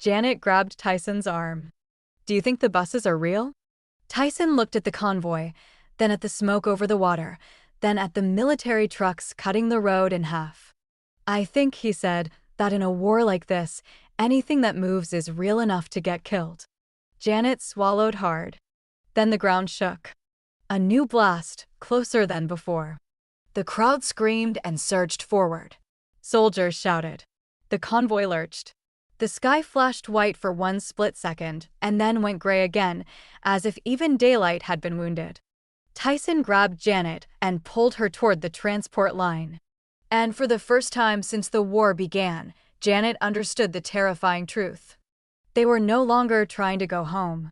Janet grabbed Tyson's arm. "Do you think the buses are real?" Tyson looked at the convoy, then at the smoke over the water, then at the military trucks cutting the road in half. "I think," he said, "that in a war like this, anything that moves is real enough to get killed." Janet swallowed hard. Then the ground shook. A new blast, closer than before. The crowd screamed and surged forward. Soldiers shouted. The convoy lurched. The sky flashed white for one split second, and then went gray again, as if even daylight had been wounded. Tyson grabbed Janet and pulled her toward the transport line. And for the first time since the war began, Janet understood the terrifying truth. They were no longer trying to go home.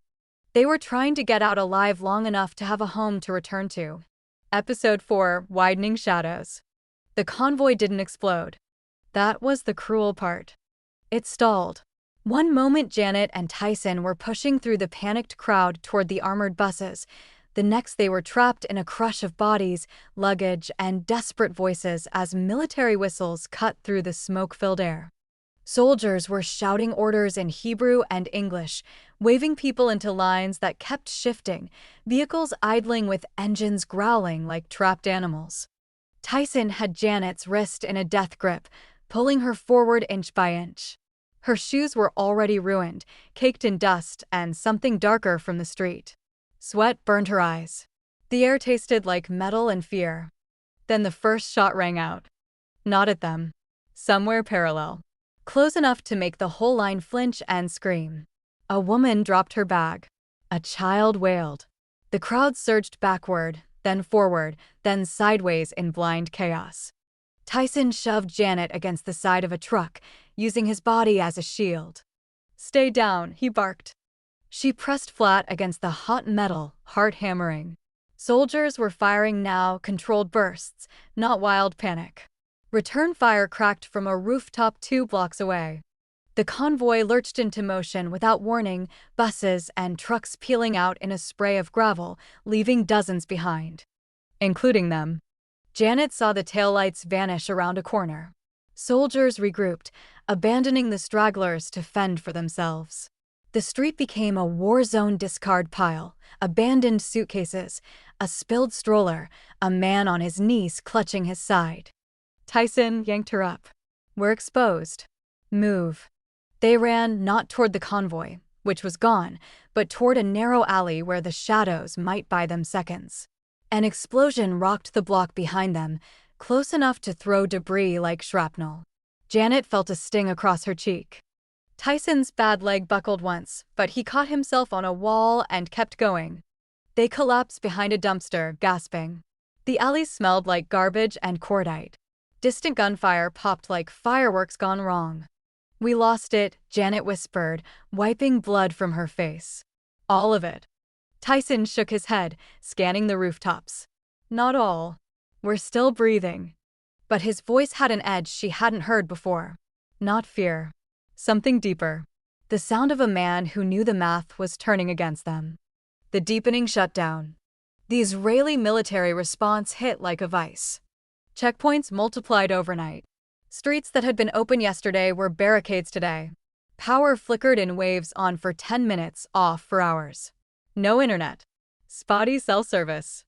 They were trying to get out alive long enough to have a home to return to. Episode 4: Widening Shadows. The convoy didn't explode. That was the cruel part. It stalled. One moment Janet and Tyson were pushing through the panicked crowd toward the armored buses. The next they were trapped in a crush of bodies, luggage, and desperate voices as military whistles cut through the smoke-filled air. Soldiers were shouting orders in Hebrew and English, waving people into lines that kept shifting, vehicles idling with engines growling like trapped animals. Tyson had Janet's wrist in a death grip, pulling her forward inch by inch. Her shoes were already ruined, caked in dust and something darker from the street. Sweat burned her eyes. The air tasted like metal and fear. Then the first shot rang out. Not at them. Somewhere parallel. Close enough to make the whole line flinch and scream. A woman dropped her bag. A child wailed. The crowd surged backward, then forward, then sideways in blind chaos. Tyson shoved Janet against the side of a truck, using his body as a shield. "Stay down," he barked. She pressed flat against the hot metal, heart hammering. Soldiers were firing now, controlled bursts, not wild panic. Return fire cracked from a rooftop 2 blocks away. The convoy lurched into motion without warning, buses and trucks peeling out in a spray of gravel, leaving dozens behind. Including them. Janet saw the taillights vanish around a corner. Soldiers regrouped, abandoning the stragglers to fend for themselves. The street became a war-zone discard pile, abandoned suitcases, a spilled stroller, a man on his knees clutching his side. Tyson yanked her up. "We're exposed. Move." They ran not toward the convoy, which was gone, but toward a narrow alley where the shadows might buy them seconds. An explosion rocked the block behind them, close enough to throw debris like shrapnel. Janet felt a sting across her cheek. Tyson's bad leg buckled once, but he caught himself on a wall and kept going. They collapsed behind a dumpster, gasping. The alley smelled like garbage and cordite. Distant gunfire popped like fireworks gone wrong. "We lost it," Janet whispered, wiping blood from her face. "All of it." Tyson shook his head, scanning the rooftops. "Not all. We're still breathing." But his voice had an edge she hadn't heard before. Not fear. Something deeper. The sound of a man who knew the math was turning against them. The deepening shutdown. The Israeli military response hit like a vice. Checkpoints multiplied overnight. Streets that had been open yesterday were barricades today. Power flickered in waves, on for 10 minutes, off for hours. No internet. Spotty cell service.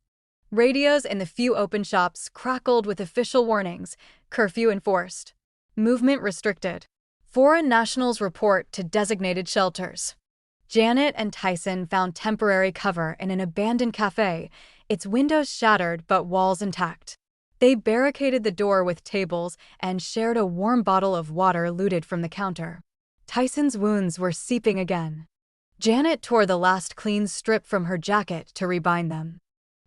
Radios in the few open shops crackled with official warnings, curfew enforced. Movement restricted. Foreign nationals report to designated shelters. Janet and Tyson found temporary cover in an abandoned cafe, its windows shattered but walls intact. They barricaded the door with tables and shared a warm bottle of water looted from the counter. Tyson's wounds were seeping again. Janet tore the last clean strip from her jacket to rebind them.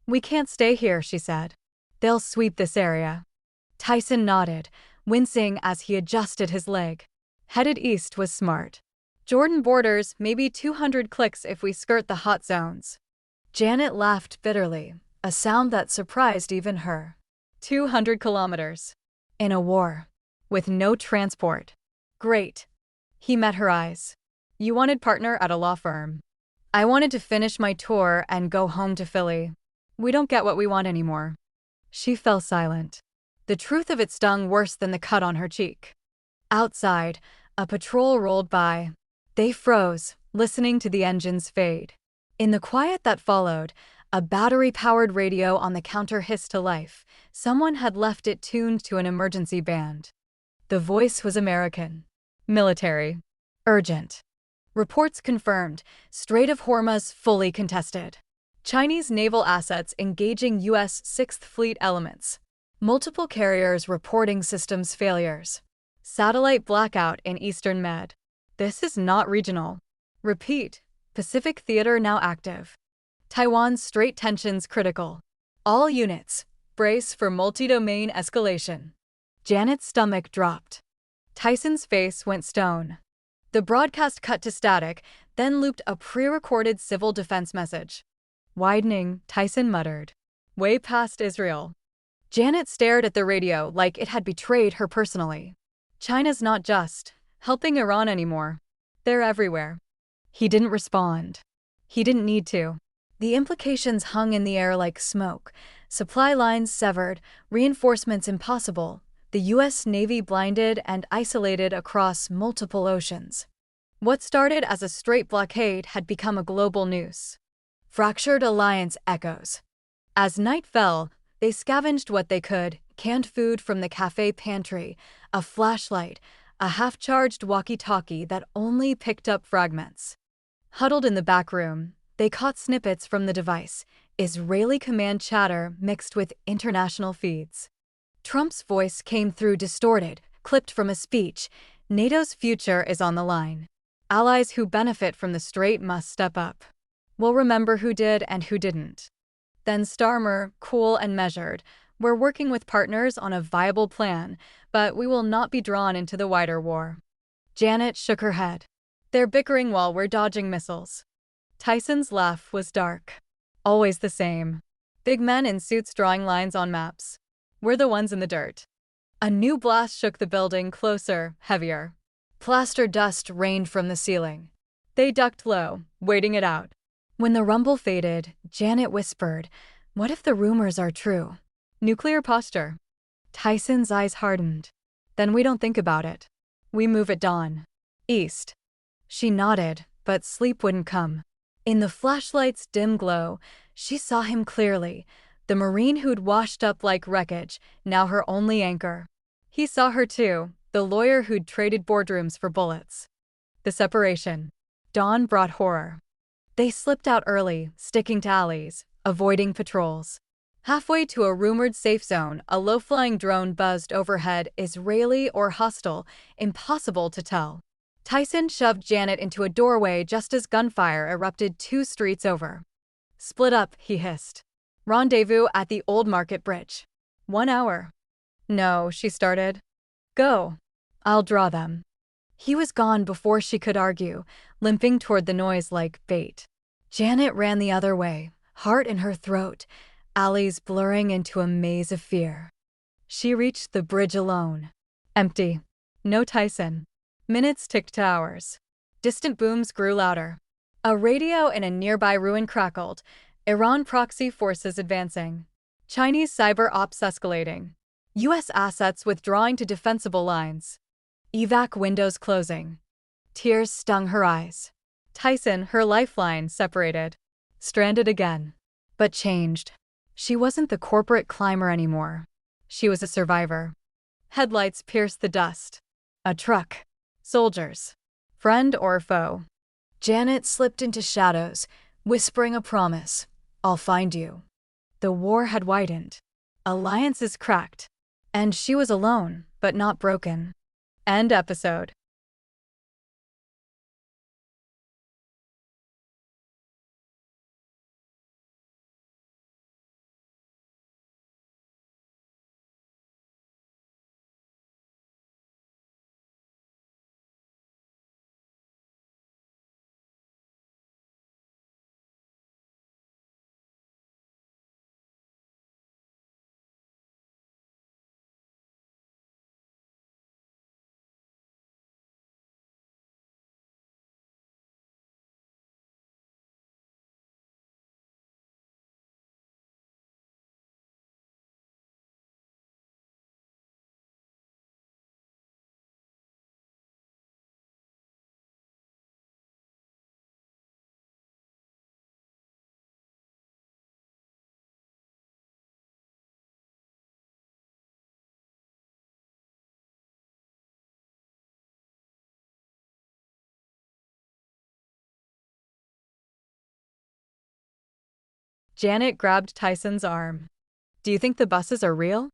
"We can't stay here," she said. "They'll sweep this area." Tyson nodded, wincing as he adjusted his leg. Headed east was smart. Jordan borders, maybe 200 clicks if we skirt the hot zones. Janet laughed bitterly, a sound that surprised even her. 200 kilometers. In a war. With no transport. Great. He met her eyes. "You wanted partner at a law firm. I wanted to finish my tour and go home to Philly. We don't get what we want anymore." She fell silent. The truth of it stung worse than the cut on her cheek. Outside, a patrol rolled by. They froze, listening to the engines fade. In the quiet that followed, a battery-powered radio on the counter hissed to life. Someone had left it tuned to an emergency band. The voice was American. Military. Urgent. Reports confirmed, Strait of Hormuz fully contested. Chinese naval assets engaging U.S. Sixth Fleet elements. Multiple carriers reporting systems failures. Satellite blackout in Eastern Med. This is not regional. Repeat, Pacific theater now active. Taiwan's Strait tensions critical. All units, brace for multi-domain escalation. Janet's stomach dropped. Tyson's face went stone. The broadcast cut to static, then looped a pre-recorded civil defense message. Widening, Tyson muttered. Way past Israel. Janet stared at the radio like it had betrayed her personally. China's not just helping Iran anymore. They're everywhere. He didn't respond. He didn't need to. The implications hung in the air like smoke. Supply lines severed, reinforcements impossible, the U.S. Navy blinded and isolated across multiple oceans. What started as a strait blockade had become a global noose. Fractured alliance echoes. As night fell, they scavenged what they could, canned food from the cafe pantry, a flashlight, a half-charged walkie-talkie that only picked up fragments. Huddled in the back room, they caught snippets from the device, Israeli command chatter mixed with international feeds. Trump's voice came through distorted, clipped from a speech. NATO's future is on the line. Allies who benefit from the strait must step up. We'll remember who did and who didn't. Then Starmer, cool and measured, we're working with partners on a viable plan, but we will not be drawn into the wider war. Janet shook her head. They're bickering while we're dodging missiles. Tyson's laugh was dark. Always the same. Big men in suits drawing lines on maps. We're the ones in the dirt. A new blast shook the building closer, heavier. Plaster dust rained from the ceiling. They ducked low, waiting it out. When the rumble faded, Janet whispered, "What if the rumors are true? Nuclear posture." Tyson's eyes hardened. "Then we don't think about it. We move at dawn. East." She nodded, but sleep wouldn't come. In the flashlight's dim glow, she saw him clearly, the Marine who'd washed up like wreckage, now her only anchor. He saw her too, the lawyer who'd traded boardrooms for bullets. The separation. Dawn brought horror. They slipped out early, sticking to alleys, avoiding patrols. Halfway to a rumored safe zone, a low-flying drone buzzed overhead, Israeli or hostile, impossible to tell. Tyson shoved Janet into a doorway just as gunfire erupted 2 streets over. "Split up," he hissed. "Rendezvous at the Old Market Bridge. 1 hour." "No," she started. "Go. I'll draw them." He was gone before she could argue, limping toward the noise like bait. Janet ran the other way, heart in her throat, alleys blurring into a maze of fear. She reached the bridge alone. Empty. No Tyson. Minutes ticked to hours. Distant booms grew louder. A radio in a nearby ruin crackled. Iran proxy forces advancing. Chinese cyber ops escalating. U.S. assets withdrawing to defensible lines. Evac windows closing. Tears stung her eyes. Tyson, her lifeline, separated. Stranded again. But changed. She wasn't the corporate climber anymore. She was a survivor. Headlights pierced the dust. A truck. Soldiers. Friend or foe? Janet slipped into shadows, whispering a promise. "I'll find you." The war had widened. Alliances cracked. And she was alone, but not broken. End episode. Janet grabbed Tyson's arm. Do you think the buses are real?